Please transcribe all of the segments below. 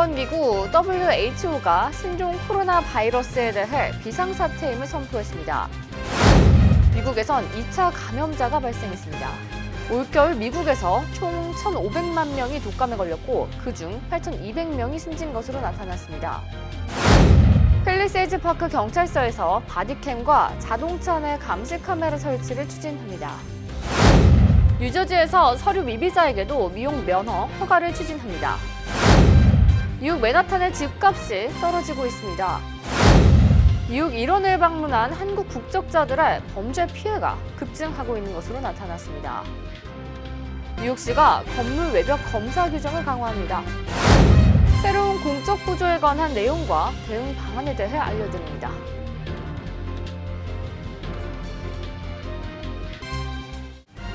세계보건기구 WHO가 신종 코로나 바이러스에 대해 비상사태임을 선포했습니다. 미국에선 2차 감염자가 발생했습니다. 올겨울 미국에서 총 1,500만 명이 독감에 걸렸고 그중 8,200명이 숨진 것으로 나타났습니다. 팰리세이즈 파크 경찰서에서 바디캠과 자동차 내 감시 카메라 설치를 추진합니다. 뉴저지에서 서류 미비자에게도 미용 면허 허가를 추진합니다. 미국 맨하탄의 집값이 떨어지고 있습니다. 미국 일원을 방문한 한국 국적자들의 범죄 피해가 급증하고 있는 것으로 나타났습니다. 뉴욕시가 건물 외벽 검사 규정을 강화합니다. 새로운 공적 구조에 관한 내용과 대응 방안에 대해 알려드립니다.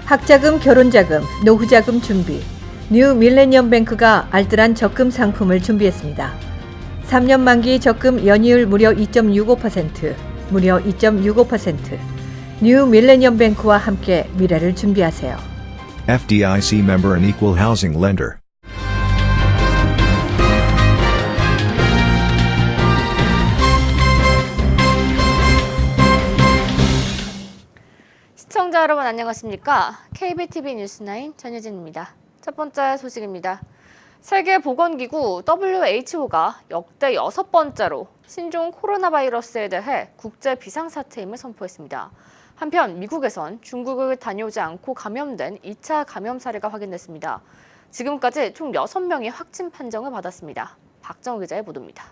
학자금, 결혼자금, 노후자금 준비. 뉴 밀레니엄 뱅크가 알뜰한 적금 상품을 준비했습니다. 3년 만기 적금 연이율 무려 2.65%, 무려 2.65%. 뉴 밀레니엄 뱅크와 함께 미래를 준비하세요. FDIC member and equal housing lender. 시청자 여러분 안녕하십니까? KBTV 뉴스9 전혜진입니다. 첫 번째 소식입니다. 세계보건기구 WHO가 역대 6번째로 신종 코로나 바이러스에 대해 국제 비상사태임을 선포했습니다. 한편 미국에선 중국을 다녀오지 않고 감염된 2차 감염 사례가 확인됐습니다. 지금까지 총 6명이 확진 판정을 받았습니다. 박정우 기자의 보도입니다.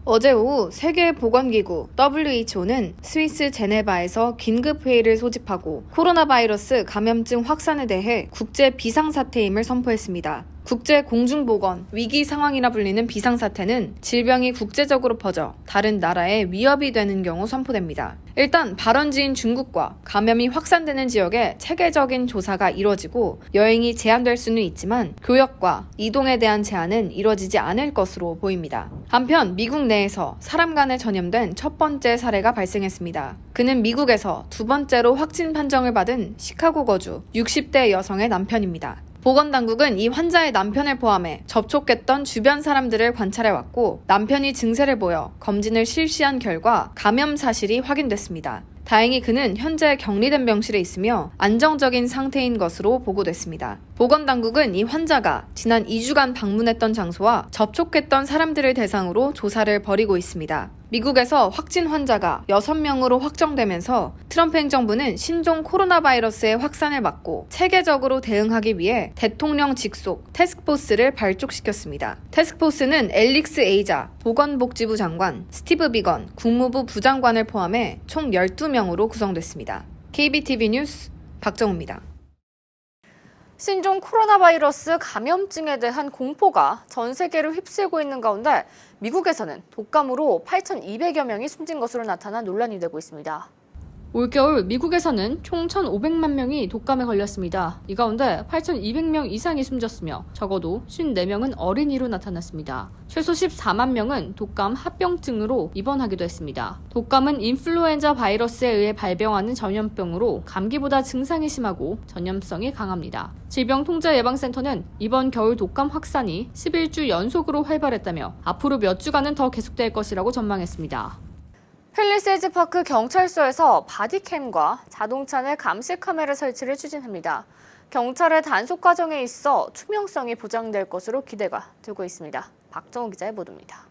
어제 오후 세계보건기구 WHO는 스위스 제네바에서 긴급회의를 소집하고 코로나 바이러스 감염증 확산에 대해 국제 비상사태임을 선포했습니다. 국제공중보건 위기 상황이라 불리는 비상사태는 질병이 국제적으로 퍼져 다른 나라에 위협이 되는 경우 선포됩니다. 일단 발원지인 중국과 감염이 확산되는 지역에 체계적인 조사가 이뤄지고 여행이 제한될 수는 있지만 교역과 이동에 대한 제한은 이뤄지지 않을 것으로 보입니다. 한편 미국 내에서 사람 간에 전염된 첫 번째 사례가 발생했습니다. 그는 미국에서 두 번째로 확진 판정을 받은 시카고 거주 60대 여성의 남편입니다. 보건당국은 이 환자의 남편을 포함해 접촉했던 주변 사람들을 관찰해왔고 남편이 증세를 보여 검진을 실시한 결과 감염 사실이 확인됐습니다. 다행히 그는 현재 격리된 병실에 있으며 안정적인 상태인 것으로 보고됐습니다. 보건당국은 이 환자가 지난 2주간 방문했던 장소와 접촉했던 사람들을 대상으로 조사를 벌이고 있습니다. 미국에서 확진 환자가 6명으로 확정되면서 트럼프 행정부는 신종 코로나 바이러스의 확산을 막고 체계적으로 대응하기 위해 대통령 직속 태스크포스를 발족시켰습니다. 태스크포스는 앨릭스 에이자 보건복지부 장관, 스티브 비건 국무부 부장관을 포함해 총 12명으로 구성됐습니다. KBTV 뉴스 박정우입니다. 신종 코로나 바이러스 감염증에 대한 공포가 전 세계를 휩쓸고 있는 가운데 미국에서는 독감으로 8,200여 명이 숨진 것으로 나타나 논란이 되고 있습니다. 올겨울 미국에서는 총 1,500만 명이 독감에 걸렸습니다. 이 가운데 8,200명 이상이 숨졌으며 적어도 54명은 어린이로 나타났습니다. 최소 14만 명은 독감 합병증으로 입원하기도 했습니다. 독감은 인플루엔자 바이러스에 의해 발병하는 전염병으로 감기보다 증상이 심하고 전염성이 강합니다. 질병통제예방센터는 이번 겨울 독감 확산이 11주 연속으로 활발했다며 앞으로 몇 주간은 더 계속될 것이라고 전망했습니다. 팰리세이즈 파크 경찰서에서 바디캠과 자동차 내 감시 카메라 설치를 추진합니다. 경찰의 단속 과정에 있어 투명성이 보장될 것으로 기대가 되고 있습니다. 박정우 기자의 보도입니다.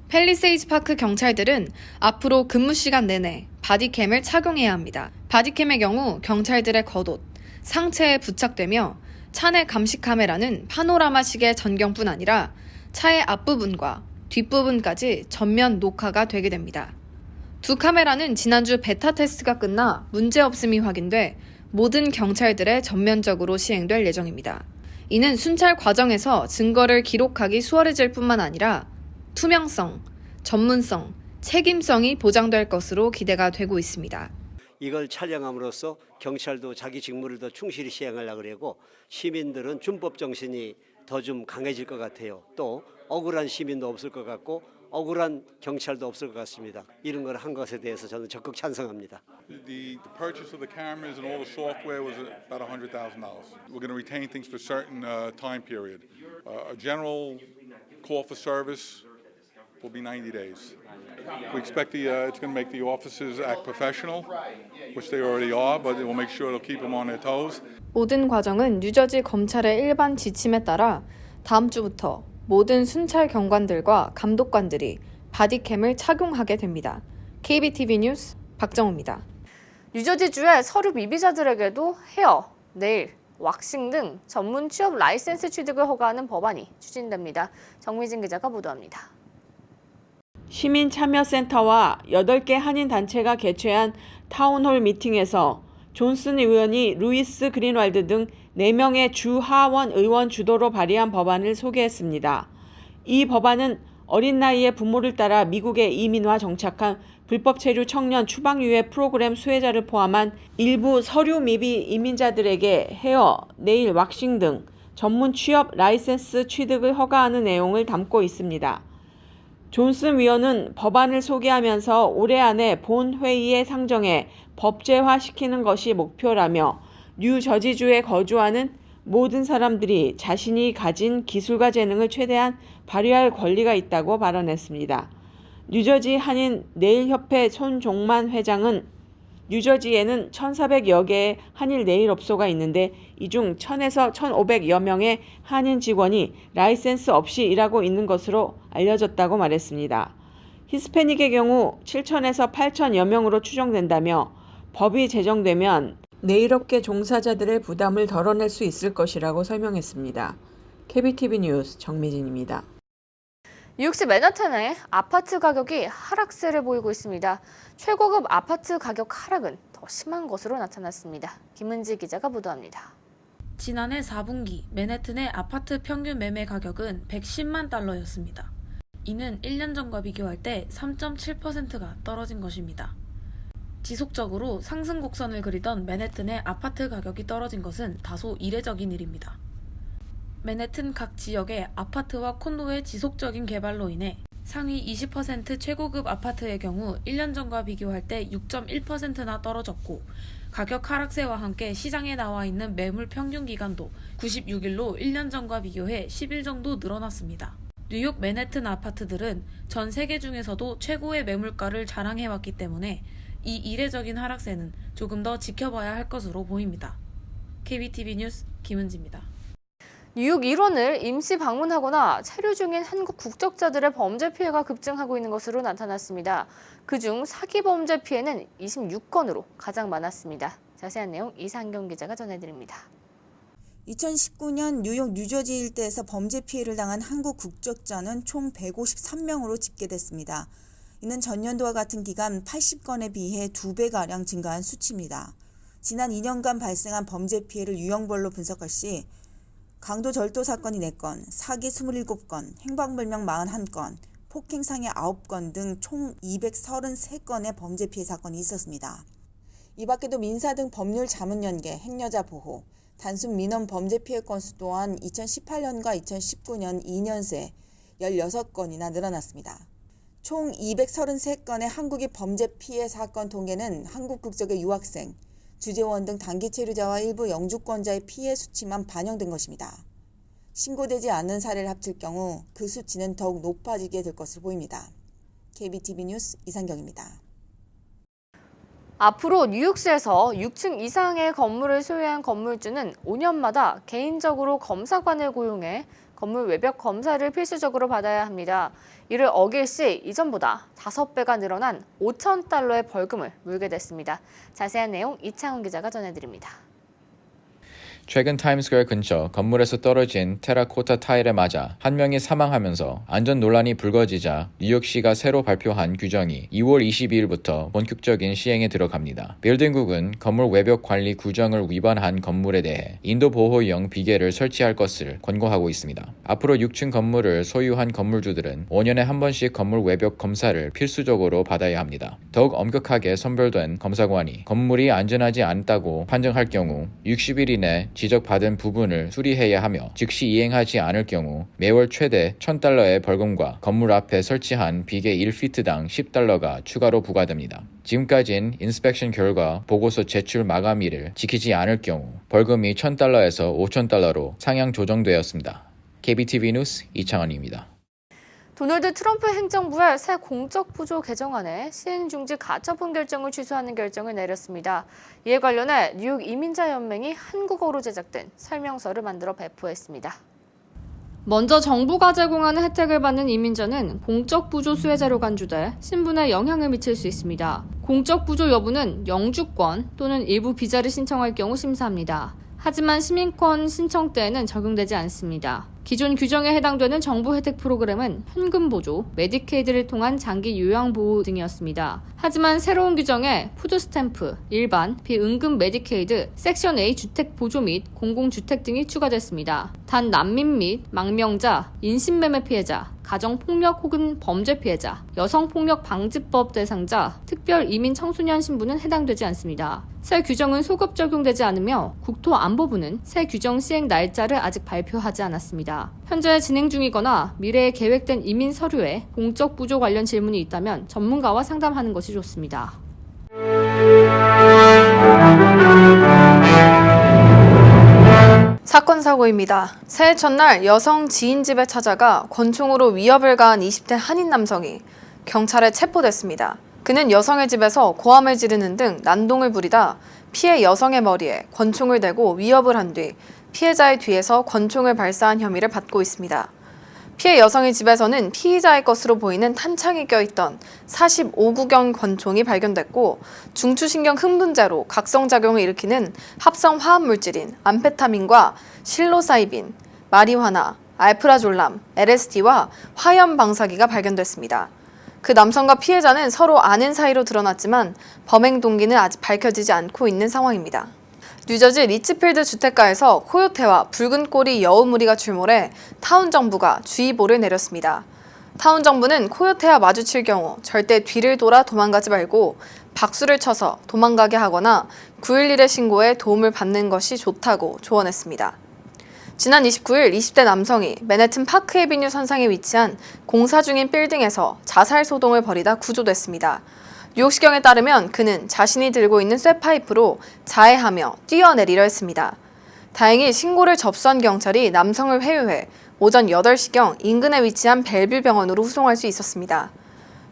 팰리세이즈 파크 경찰들은 앞으로 근무 시간 내내 바디캠을 착용해야 합니다. 바디캠의 경우 경찰들의 겉옷, 상체에 부착되며 차 내 감시 카메라는 파노라마식의 전경뿐 아니라 차의 앞부분과 뒷부분까지 전면 녹화가 되게 됩니다. 두 카메라는 지난주 베타 테스트가 끝나 문제없음이 확인돼 모든 경찰들에 전면적으로 시행될 예정입니다. 이는 순찰 과정에서 증거를 기록하기 수월해질 뿐만 아니라 투명성, 전문성, 책임성이 보장될 것으로 기대가 되고 있습니다. 이걸 촬영함으로써 경찰도 자기 직무를 더 충실히 시행하려고 그러고 시민들은 준법 정신이 더 좀 강해질 것 같아요. 또 억울한 시민도 없을 것 같고 억울한 경찰도 없을 것 같습니다. 이런 걸 한 것에 대해서 저는 적극 찬성합니다. The purchase of the cameras and all the software was about $100,000. We're going to retain things for a certain time period. A general call for service will be 90 days. We expect it's going to make the officers act professional, which they already are, but it will make sure it'll keep them on their toes. 모든 과정은 뉴저지 검찰의 일반 지침에 따라 다음 주부터 모든 순찰 경관들과 감독관들이 바디캠을 착용하게 됩니다. KBTV 뉴스 박정우입니다. 뉴저지주의 서류 미비자들에게도 헤어, 네일, 왁싱 등 전문 취업 라이센스 취득을 허가하는 법안이 추진됩니다. 정미진 기자가 보도합니다. 시민참여센터와 8개 한인단체가 개최한 타운홀 미팅에서 존슨 의원이 루이스 그린왈드 등 4명의 주 하원 의원 주도로 발의한 법안을 소개했습니다. 이 법안은 어린 나이에 부모를 따라 미국에 이민와 정착한 불법 체류 청년 추방유예 프로그램 수혜자를 포함한 일부 서류 미비 이민자들에게 헤어, 네일, 왁싱 등 전문 취업 라이센스 취득을 허가하는 내용을 담고 있습니다. 존슨 의원은 법안을 소개하면서 올해 안에 본 회의에 상정해 법제화시키는 것이 목표라며 뉴저지주에 거주하는 모든 사람들이 자신이 가진 기술과 재능을 최대한 발휘할 권리가 있다고 발언했습니다. 뉴저지 한인 네일협회 손종만 회장은 뉴저지에는 1,400여 개의 한일 네일업소가 있는데 이 중 1,000에서 1,500여 명의 한인 직원이 라이센스 없이 일하고 있는 것으로 알려졌다고 말했습니다. 히스패닉의 경우 7,000에서 8,000여 명으로 추정된다며 법이 제정되면 네일업계 종사자들의 부담을 덜어낼 수 있을 것이라고 설명했습니다. KBTV 뉴스 정미진입니다. 뉴욕시 맨하탄의 아파트 가격이 하락세를 보이고 있습니다. 최고급 아파트 가격 하락은 더 심한 것으로 나타났습니다. 김은지 기자가 보도합니다. 지난해 4분기 맨해튼의 아파트 평균 매매 가격은 110만 달러였습니다. 이는 1년 전과 비교할 때 3.7%가 떨어진 것입니다. 지속적으로 상승 곡선을 그리던 맨해튼의 아파트 가격이 떨어진 것은 다소 이례적인 일입니다. 맨해튼 각 지역의 아파트와 콘도의 지속적인 개발로 인해 상위 20% 최고급 아파트의 경우 1년 전과 비교할 때 6.1%나 떨어졌고 가격 하락세와 함께 시장에 나와 있는 매물 평균 기간도 96일로 1년 전과 비교해 10일 정도 늘어났습니다. 뉴욕 맨해튼 아파트들은 전 세계 중에서도 최고의 매물가를 자랑해왔기 때문에 이 이례적인 하락세는 조금 더 지켜봐야 할 것으로 보입니다. KBTV 뉴스 김은지입니다. 뉴욕 일원을 임시 방문하거나 체류 중인 한국 국적자들의 범죄 피해가 급증하고 있는 것으로 나타났습니다. 그중 사기 범죄 피해는 26건으로 가장 많았습니다. 자세한 내용 이상경 기자가 전해드립니다. 2019년 뉴욕 뉴저지 일대에서 범죄 피해를 당한 한국 국적자는 총 153명으로 집계됐습니다. 이는 전년도와 같은 기간 80건에 비해 2배가량 증가한 수치입니다. 지난 2년간 발생한 범죄 피해를 유형별로 분석할 시 강도 절도 사건이 4건, 사기 27건, 행방불명 41건, 폭행상해 9건 등 총 233건의 범죄 피해 사건이 있었습니다. 이 밖에도 민사 등 법률 자문연계, 행여자 보호, 단순 민원 범죄 피해 건수 또한 2018년과 2019년 2년 새 16건이나 늘어났습니다. 총 233건의 한국인 범죄 피해 사건 통계는 한국 국적의 유학생, 주재원 등 단기 체류자와 일부 영주권자의 피해 수치만 반영된 것입니다. 신고되지 않는 사례를 합칠 경우 그 수치는 더욱 높아지게 될 것으로 보입니다. KBTV 뉴스 이상경입니다. 앞으로 뉴욕시에서 6층 이상의 건물을 소유한 건물주는 5년마다 개인적으로 검사관을 고용해 건물 외벽 검사를 필수적으로 받아야 합니다. 이를 어길 시 이전보다 5배가 늘어난 $5,000의 벌금을 물게 됐습니다. 자세한 내용 이창훈 기자가 전해드립니다. 최근 타임스퀘어 근처 건물에서 떨어진 테라코타 타일에 맞아 한 명이 사망하면서 안전 논란이 불거지자 뉴욕시가 새로 발표한 규정이 2월 22일부터 본격적인 시행에 들어갑니다. 빌딩국은 건물 외벽 관리 규정을 위반한 건물에 대해 인도 보호용 비계를 설치할 것을 권고하고 있습니다. 앞으로 6층 건물을 소유한 건물주들은 5년에 한 번씩 건물 외벽 검사를 필수적으로 받아야 합니다. 더욱 엄격하게 선별된 검사관이 건물이 안전하지 않다고 판정할 경우 60일 이내 지적받은 부분을 수리해야 하며 즉시 이행하지 않을 경우 매월 최대 $1,000의 벌금과 건물 앞에 설치한 비계 1피트당 $10가 추가로 부과됩니다. 지금까지는 인스펙션 결과 보고서 제출 마감일을 지키지 않을 경우 벌금이 $1,000에서 $5,000로 상향 조정되었습니다. KBTV 뉴스 이창원입니다. 도널드 트럼프 행정부의 새 공적 부조 개정안에 시행 중지 가처분 결정을 취소하는 결정을 내렸습니다. 이에 관련해 뉴욕 이민자연맹이 한국어로 제작된 설명서를 만들어 배포했습니다. 먼저 정부가 제공하는 혜택을 받는 이민자는 공적 부조 수혜자로 간주돼 신분에 영향을 미칠 수 있습니다. 공적 부조 여부는 영주권 또는 일부 비자를 신청할 경우 심사합니다. 하지만 시민권 신청 때에는 적용되지 않습니다. 기존 규정에 해당되는 정부 혜택 프로그램은 현금 보조, 메디케이드를 통한 장기 요양 보호 등이었습니다. 하지만 새로운 규정에 푸드스탬프, 일반, 비응급 메디케이드, 섹션 A 주택 보조 및 공공주택 등이 추가됐습니다. 단 난민 및 망명자, 인신매매 피해자, 가정폭력 혹은 범죄 피해자, 여성폭력 방지법 대상자, 특별 이민 청소년 신분은 해당되지 않습니다. 새 규정은 소급 적용되지 않으며 국토안보부는 새 규정 시행 날짜를 아직 발표하지 않았습니다. 현재 진행 중이거나 미래에 계획된 이민 서류에 공적 부조 관련 질문이 있다면 전문가와 상담하는 것이 좋습니다. 사건 사고입니다. 새해 첫날 여성 지인 집에 찾아가 권총으로 위협을 가한 20대 한인 남성이 경찰에 체포됐습니다. 그는 여성의 집에서 고함을 지르는 등 난동을 부리다 피해 여성의 머리에 권총을 대고 위협을 한 뒤 피해자의 뒤에서 권총을 발사한 혐의를 받고 있습니다. 피해 여성의 집에서는 피의자의 것으로 보이는 탄창이 껴있던 45구경 권총이 발견됐고 중추신경 흥분제로 각성작용을 일으키는 합성 화합물질인 암페타민과 실로사이빈, 마리화나, 알프라졸람, LSD와 화염 방사기가 발견됐습니다. 그 남성과 피해자는 서로 아는 사이로 드러났지만 범행 동기는 아직 밝혀지지 않고 있는 상황입니다. 뉴저지 리치필드 주택가에서 코요테와 붉은 꼬리 여우무리가 출몰해 타운 정부가 주의보를 내렸습니다. 타운 정부는 코요테와 마주칠 경우 절대 뒤를 돌아 도망가지 말고 박수를 쳐서 도망가게 하거나 911에 신고해 도움을 받는 것이 좋다고 조언했습니다. 지난 29일 20대 남성이 맨해튼 파크 애비뉴 선상에 위치한 공사 중인 빌딩에서 자살 소동을 벌이다 구조됐습니다. 뉴욕시경에 따르면 그는 자신이 들고 있는 쇠파이프로 자해하며 뛰어내리려 했습니다. 다행히 신고를 접수한 경찰이 남성을 회유해 오전 8시경 인근에 위치한 벨뷰 병원으로 후송할 수 있었습니다.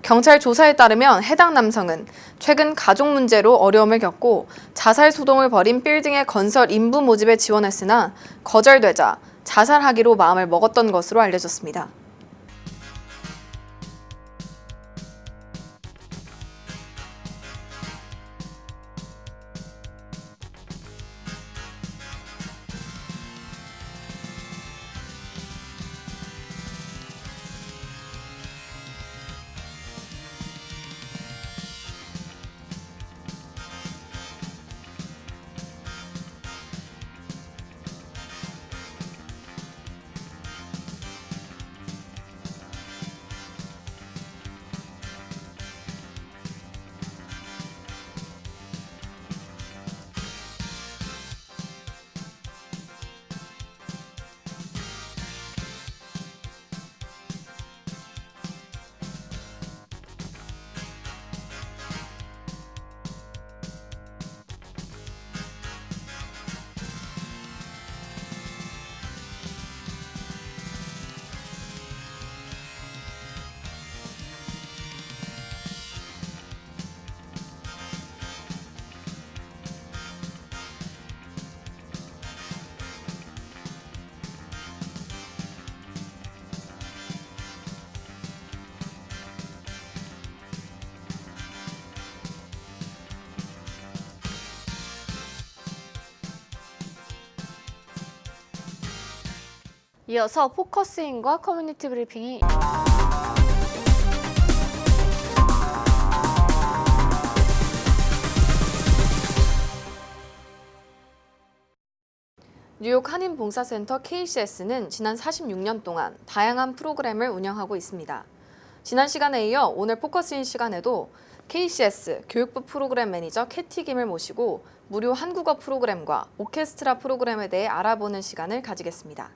경찰 조사에 따르면 해당 남성은 최근 가족 문제로 어려움을 겪고 자살 소동을 벌인 빌딩의 건설 인부 모집에 지원했으나 거절되자 자살하기로 마음을 먹었던 것으로 알려졌습니다. 이어서 포커스인과 커뮤니티 브리핑이 뉴욕 한인봉사센터 KCS는 지난 46년 동안 다양한 프로그램을 운영하고 있습니다. 지난 시간에 이어 오늘 포커스인 시간에도 KCS 교육부 프로그램 매니저 캐티 김을 모시고 무료 한국어 프로그램과 오케스트라 프로그램에 대해 알아보는 시간을 가지겠습니다.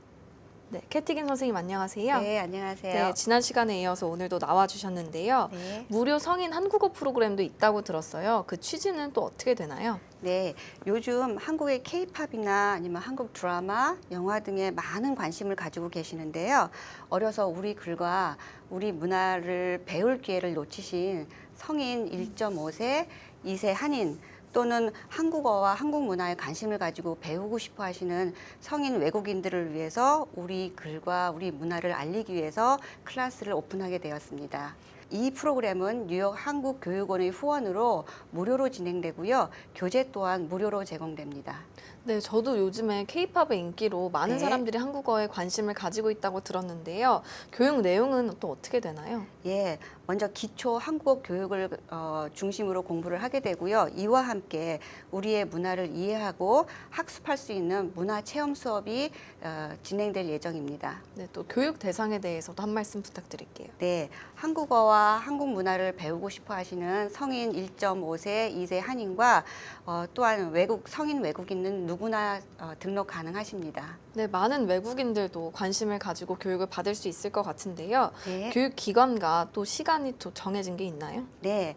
네, 캐티김 선생님 안녕하세요. 네, 안녕하세요. 네, 지난 시간에 이어서 오늘도 나와주셨는데요. 네. 무료 성인 한국어 프로그램도 있다고 들었어요. 그 취지는 또 어떻게 되나요? 네, 요즘 한국의 K-팝이나 아니면 한국 드라마, 영화 등에 많은 관심을 가지고 계시는데요. 어려서 우리 글과 우리 문화를 배울 기회를 놓치신 성인 1.5세, 2세 한인 또는 한국어와 한국 문화에 관심을 가지고 배우고 싶어 하시는 성인 외국인들을 위해서 우리 글과 우리 문화를 알리기 위해서 클래스를 오픈하게 되었습니다. 이 프로그램은 뉴욕 한국교육원의 후원으로 무료로 진행되고요. 교재 또한 무료로 제공됩니다. 네, 저도 요즘에 K-팝의 인기로 많은 네. 사람들이 한국어에 관심을 가지고 있다고 들었는데요. 교육 내용은 또 어떻게 되나요? 예, 먼저 기초 한국어 교육을 중심으로 공부를 하게 되고요. 이와 함께 우리의 문화를 이해하고 학습할 수 있는 문화 체험 수업이 진행될 예정입니다. 네, 또 교육 대상에 대해서도 한 말씀 부탁드릴게요. 네, 한국어와 한국 문화를 배우고 싶어 하시는 성인 1.5세, 2세 한인과 또한 성인 외국인은 누구나 등록 가능하십니다. 네, 많은 외국인들도 관심을 가지고 교육을 받을 수 있을 것 같은데요. 네. 교육 기간과 또 시간이 또 정해진 게 있나요? 네,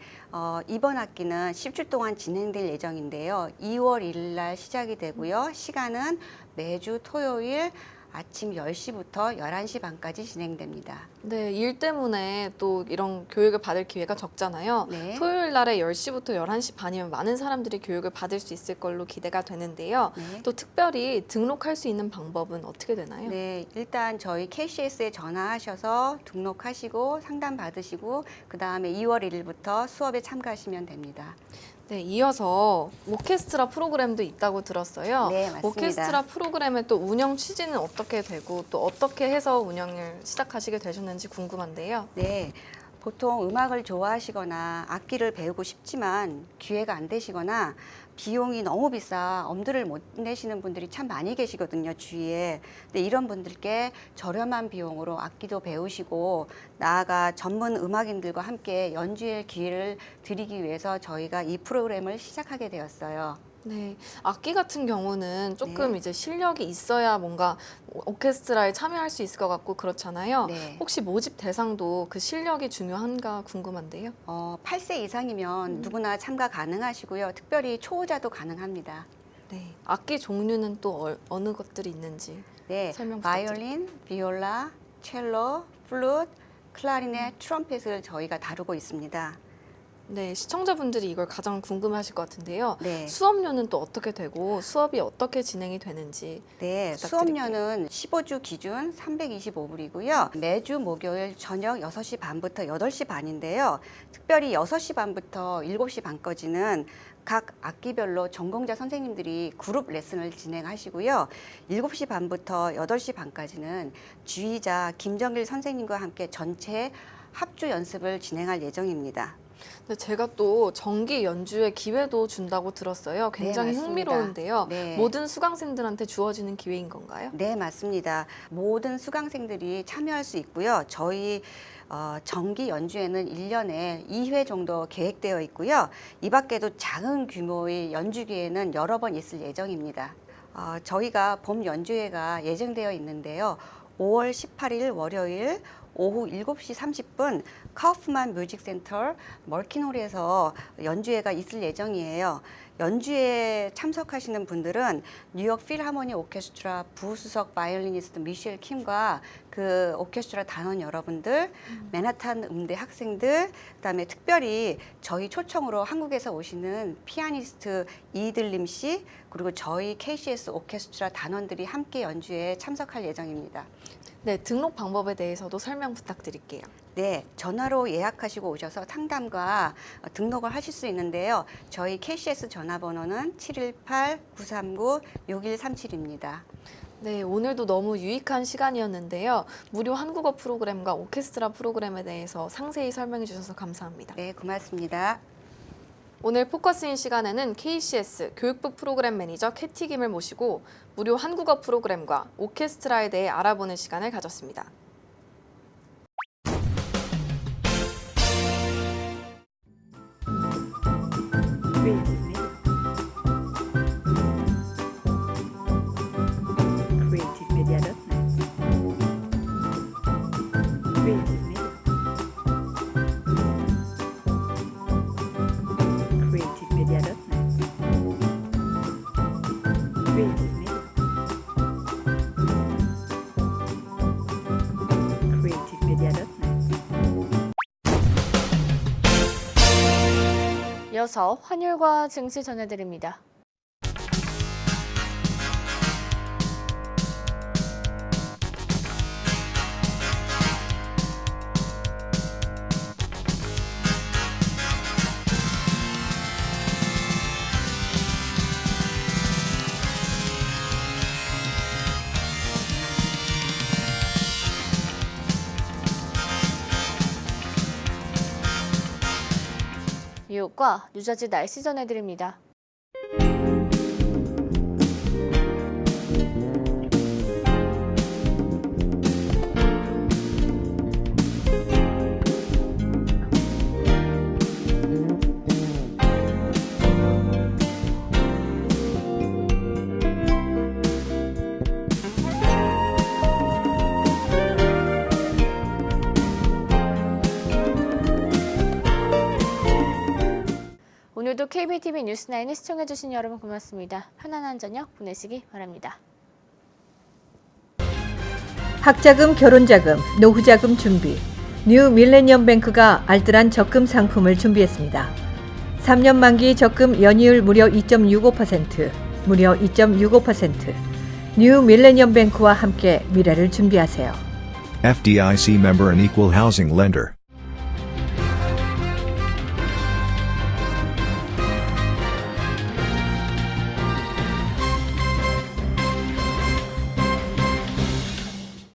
이번 학기는 10주 동안 진행될 예정인데요. 2월 1일 날 시작이 되고요. 시간은 매주 토요일 아침 10시부터 11시 반까지 진행됩니다. 네, 일 때문에 또 이런 교육을 받을 기회가 적잖아요. 네. 토요일 날에 10시부터 11시 반이면 많은 사람들이 교육을 받을 수 있을 걸로 기대가 되는데요. 네. 또 특별히 등록할 수 있는 방법은 어떻게 되나요? 네, 일단 저희 KCS에 전화하셔서 등록하시고 상담 받으시고 그 다음에 2월 1일부터 수업에 참가하시면 됩니다. 네, 이어서 오케스트라 프로그램도 있다고 들었어요. 네, 맞습니다. 오케스트라 프로그램의 또 운영 취지는 어떻게 되고 또 어떻게 해서 운영을 시작하시게 되셨는지 궁금한데요. 네, 보통 음악을 좋아하시거나 악기를 배우고 싶지만 기회가 안 되시거나 비용이 너무 비싸 엄두를 못 내시는 분들이 참 많이 계시거든요, 주위에. 근데 이런 분들께 저렴한 비용으로 악기도 배우시고 나아가 전문 음악인들과 함께 연주할 기회를 드리기 위해서 저희가 이 프로그램을 시작하게 되었어요. 네, 악기 같은 경우는 조금 네. 이제 실력이 있어야 뭔가 오케스트라에 참여할 수 있을 것 같고 그렇잖아요. 네. 혹시 모집 대상도 그 실력이 중요한가 궁금한데요. 8세 이상이면 누구나 참가 가능하시고요. 특별히 초보자도 가능합니다. 네, 악기 종류는 또 어느 것들이 있는지 네, 설명 부탁드릴게요. 바이올린, 비올라, 첼로, 플루트, 클라리넷, 트럼펫을 저희가 다루고 있습니다. 네, 시청자분들이 이걸 가장 궁금해하실 것 같은데요. 네. 수업료는 또 어떻게 되고 수업이 어떻게 진행이 되는지 네, 부탁드릴게요. 수업료는 15주 기준 325불이고요. 매주 목요일 저녁 6시 반부터 8시 반인데요. 특별히 6시 반부터 7시 반까지는 각 악기별로 전공자 선생님들이 그룹 레슨을 진행하시고요. 7시 반부터 8시 반까지는 주의자 김정길 선생님과 함께 전체 합주 연습을 진행할 예정입니다. 근데 제가 또 정기 연주의 기회도 준다고 들었어요. 굉장히 맞습니다. 흥미로운데요. 네. 모든 수강생들한테 주어지는 기회인 건가요? 네, 맞습니다. 모든 수강생들이 참여할 수 있고요. 저희 정기 연주회는 1년에 2회 정도 계획되어 있고요. 이 밖에도 작은 규모의 연주 기회는 여러 번 있을 예정입니다. 저희가 봄 연주회가 예정되어 있는데요. 5월 18일 월요일 오후 7시 30분 카우프만 뮤직센터 멀킨홀에서 연주회가 있을 예정이에요. 연주회에 참석하시는 분들은 뉴욕 필하모니 오케스트라 부수석 바이올리니스트 미셸 킴과 그 오케스트라 단원 여러분들, 맨하탄 음대 학생들, 그다음에 특별히 저희 초청으로 한국에서 오시는 피아니스트 이들림 씨, 그리고 저희 KCS 오케스트라 단원들이 함께 연주회에 참석할 예정입니다. 네, 등록 방법에 대해서도 설명 부탁드릴게요. 네, 전화로 예약하시고 오셔서 상담과 등록을 하실 수 있는데요. 저희 KCS 전화번호는 718-939-6137입니다. 네, 오늘도 너무 유익한 시간이었는데요. 무료 한국어 프로그램과 오케스트라 프로그램에 대해서 상세히 설명해 주셔서 감사합니다. 네, 고맙습니다. 오늘 포커스인 시간에는 KCS 교육부 프로그램 매니저 캐티 김을 모시고 무료 한국어 프로그램과 오케스트라에 대해 알아보는 시간을 가졌습니다. creativemedia.net 이어서 환율과 증시 전해드립니다. 뉴욕과 뉴저지 날씨 전해드립니다. 오늘도 KBTV 뉴스9을 시청해주신 여러분 고맙습니다. 편안한 저녁 보내시기 바랍니다. 학자금, 결혼자금, 노후자금 준비. 뉴 밀레니엄 뱅크가 알뜰한 적금 상품을 준비했습니다. 3년 만기 적금 연이율 무려 2.65%, 무려 2.65%. 뉴 밀레니엄 뱅크와 함께 미래를 준비하세요. FDIC member and equal housing lender.